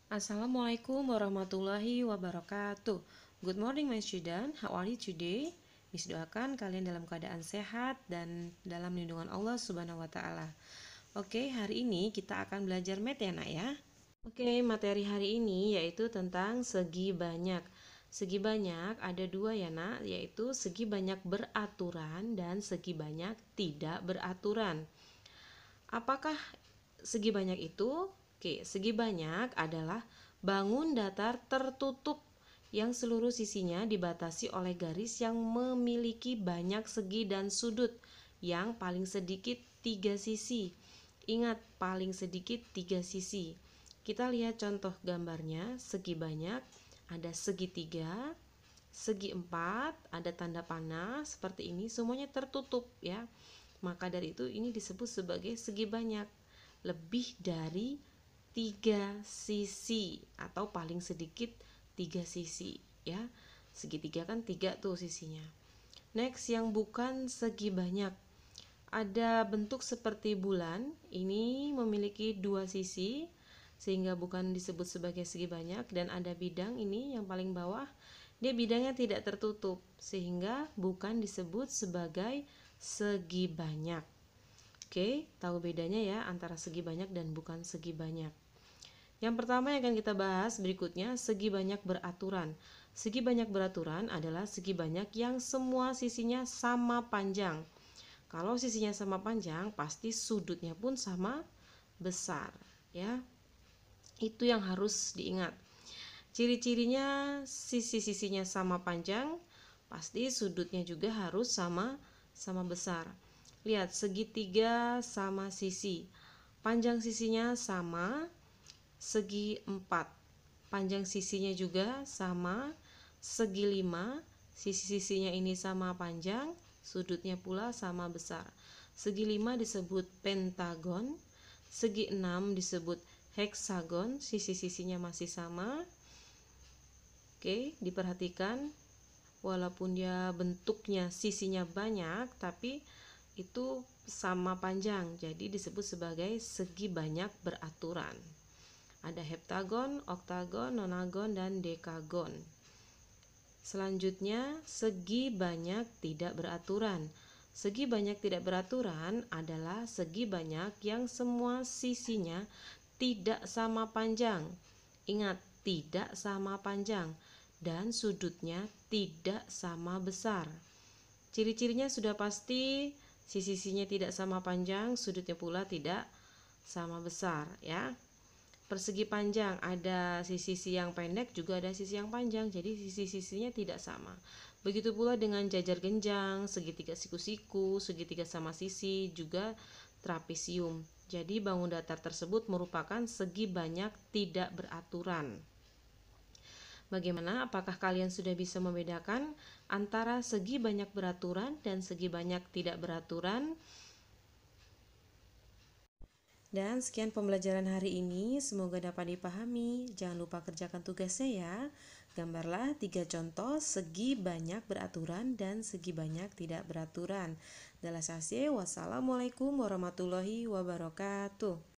Assalamualaikum warahmatullahi wabarakatuh. Good morning my student, how are you today? Miss doakan kalian dalam keadaan sehat dan dalam lindungan Allah Subhanahu wa taala. Oke, hari ini kita akan belajar math ya, Nak ya. Oke, materi hari ini yaitu tentang segi banyak. Segi banyak ada dua ya, Nak, yaitu segi banyak beraturan dan segi banyak tidak beraturan. Apakah segi banyak itu? Oke, segi banyak adalah bangun datar tertutup yang seluruh sisinya dibatasi oleh garis yang memiliki banyak segi dan sudut yang paling sedikit 3 sisi. Ingat, paling sedikit 3 sisi. Kita lihat contoh gambarnya. Segi banyak ada segitiga, segi 4, ada tanda panah seperti ini, semuanya tertutup ya. Maka dari itu ini disebut sebagai segi banyak, lebih dari 3 sisi atau paling sedikit 3 sisi ya. Segitiga kan 3 tuh sisinya. Next, yang bukan segi banyak, ada bentuk seperti bulan, ini memiliki 2 sisi sehingga bukan disebut sebagai segi banyak. Dan ada bidang ini yang paling bawah, dia bidangnya tidak tertutup sehingga bukan disebut sebagai segi banyak. Oke, tahu bedanya ya antara segi banyak dan bukan segi banyak. Yang pertama yang akan kita bahas berikutnya, segi banyak beraturan. Segi banyak beraturan adalah segi banyak yang semua sisinya sama panjang. Kalau sisinya sama panjang, pasti sudutnya pun sama besar ya. Itu yang harus diingat. Ciri-cirinya, sisi-sisinya sama panjang, pasti sudutnya juga harus sama besar. Lihat, segitiga sama sisi, panjang sisinya sama. Segi 4, panjang sisinya juga sama. Segi 5, sisi-sisinya ini sama panjang, sudutnya pula sama besar. Segi 5 disebut pentagon. Segi 6 disebut heksagon, sisi-sisinya masih sama. Oke, diperhatikan, walaupun dia bentuknya sisinya banyak, tapi itu sama panjang, jadi disebut sebagai segi banyak beraturan. Ada heptagon, oktagon, nonagon, dan dekagon. Selanjutnya, segi banyak tidak beraturan. Segi banyak tidak beraturan adalah segi banyak yang semua sisinya tidak sama panjang. Ingat, tidak sama panjang dan sudutnya tidak sama besar. Ciri-cirinya sudah pasti, sisi-sisinya tidak sama panjang, sudutnya pula tidak sama besar ya. Persegi panjang, ada sisi-sisi yang pendek juga ada sisi yang panjang, jadi sisi-sisinya tidak sama. Begitu pula dengan jajar genjang, segitiga siku-siku, segitiga sama sisi, juga trapesium. Jadi bangun datar tersebut merupakan segi banyak tidak beraturan. Bagaimana? Apakah kalian sudah bisa membedakan antara segi banyak beraturan dan segi banyak tidak beraturan? Dan sekian pembelajaran hari ini, semoga dapat dipahami. Jangan lupa kerjakan tugasnya ya. Gambarlah 3 contoh segi banyak beraturan dan segi banyak tidak beraturan. Dalam sasi, wassalamualaikum warahmatullahi wabarakatuh.